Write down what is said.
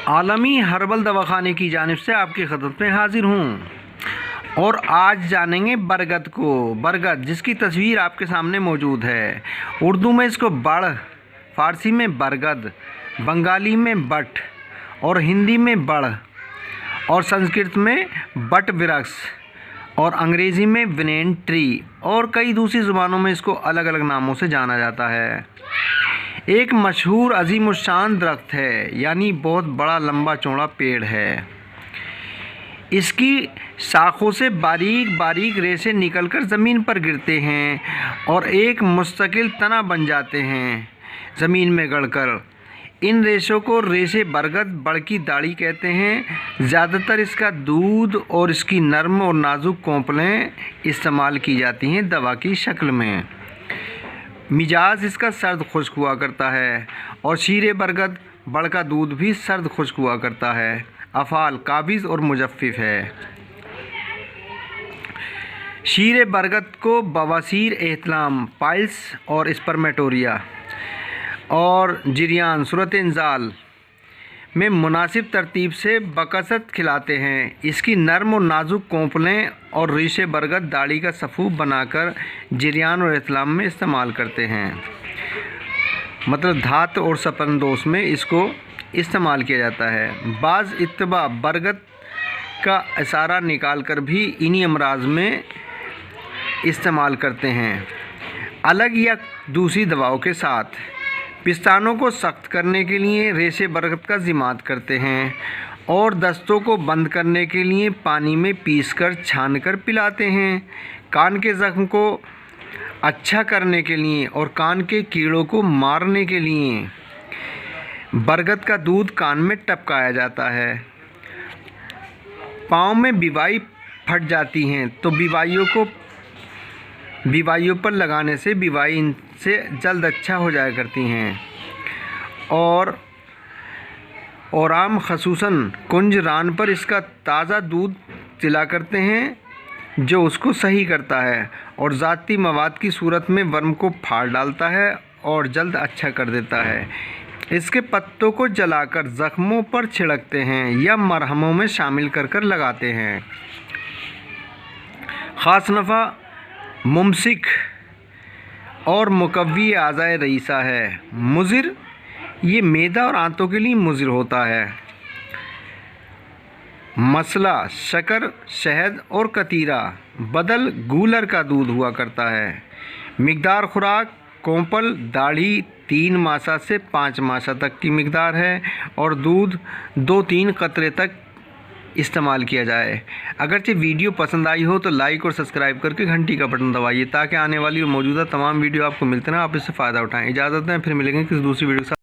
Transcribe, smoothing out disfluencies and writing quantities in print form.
आलमी हर्बल दवाखाने की जानिब से आपकी खिदमत में हाजिर हूँ और आज जानेंगे बरगद को। बरगद जिसकी तस्वीर आपके सामने मौजूद है। उर्दू में इसको बड़, फ़ारसी में बरगद, बंगाली में बट और हिंदी में बड़ और संस्कृत में बट वृक्ष और अंग्रेज़ी में विनेन ट्री और कई दूसरी ज़ुबानों में इसको अलग अलग नामों से जाना जाता है। एक मशहूर अजीमुशान दरख्त है, यानी बहुत बड़ा लंबा चौड़ा पेड़ है। इसकी शाखों से बारीक बारीक रेशे निकलकर ज़मीन पर गिरते हैं और एक मुस्तकिल तना बन जाते हैं ज़मीन में गड़कर। इन रेशों को रेशे बरगद बड़ की दाढ़ी कहते हैं। ज़्यादातर इसका दूध और इसकी नरम और नाजुक कोंपलें इस्तेमाल की जाती हैं दवा की शक्ल में। मिजाज इसका सर्द खुश्क हुआ करता है और शीरे बरगद बड़ का दूध भी सर्द खुश्क हुआ करता है। अफ़ाल काबिज़ और मुजफ़्फ़िफ़ है। शीरे बरगद को बवासीर, एहतलाम, पाइल्स और स्पर्मेटोरिया और जिरियान सूरत इंजाल में मुनासिब तरतीब से बकसरत खिलाते हैं। इसकी नरम और नाजुक कोंपलें और रेशे बरगद दाढ़ी का सफ़ूफ बनाकर जिरियान और एहतलाम में इस्तेमाल करते हैं। मतलब धात और सपनदोष में इसको इस्तेमाल किया जाता है। बाज़ इत्तबा बरगद का इसारा निकाल कर भी इन्हीं अमराज में इस्तेमाल करते हैं, अलग या दूसरी दवाओं के साथ। पिस्तानों को सख्त करने के लिए रेशे बरगद का ज़िमात करते हैं और दस्तों को बंद करने के लिए पानी में पीसकर छानकर पिलाते हैं। कान के ज़ख्म को अच्छा करने के लिए और कान के कीड़ों को मारने के लिए बरगद का दूध कान में टपकाया जाता है। पाँव में बीवाई फट जाती हैं तो बीवाइयों पर लगाने से बीवाई इनसे जल्द अच्छा हो जाया करती हैं। और आराम खसूसन कुंज रान पर इसका ताज़ा दूध चिला करते हैं जो उसको सही करता है और ज़ाती मवाद की सूरत में वर्म को फाड़ डालता है और जल्द अच्छा कर देता है। इसके पत्तों को जलाकर ज़ख्मों पर छिड़कते हैं या मरहमों में शामिल कर लगाते हैं। ख़ास नफ़ा मुमसिक और मुकव्वी आज़ाए रईसा है। मुज़िर ये मैदा और आंतों के लिए मुज़िर होता है। मसला शक्कर, शहद और कतीरा बदल गूलर का दूध हुआ करता है। मिकदार खुराक कोंपल दाढ़ी 3 मासा से 5 मासा तक की मिकदार है और दूध 2-3 कतरे तक इस्तेमाल किया जाए। अगरचे वीडियो पसंद आई हो तो लाइक और सब्सक्राइब करके घंटी का बटन दबाइए ताकि आने वाली और मौजूदा तमाम वीडियो आपको मिलते रहें, आप इससे फ़ायदा उठाएं। इजाज़त दें, फिर मिलेंगे किसी दूसरी वीडियो के साथ।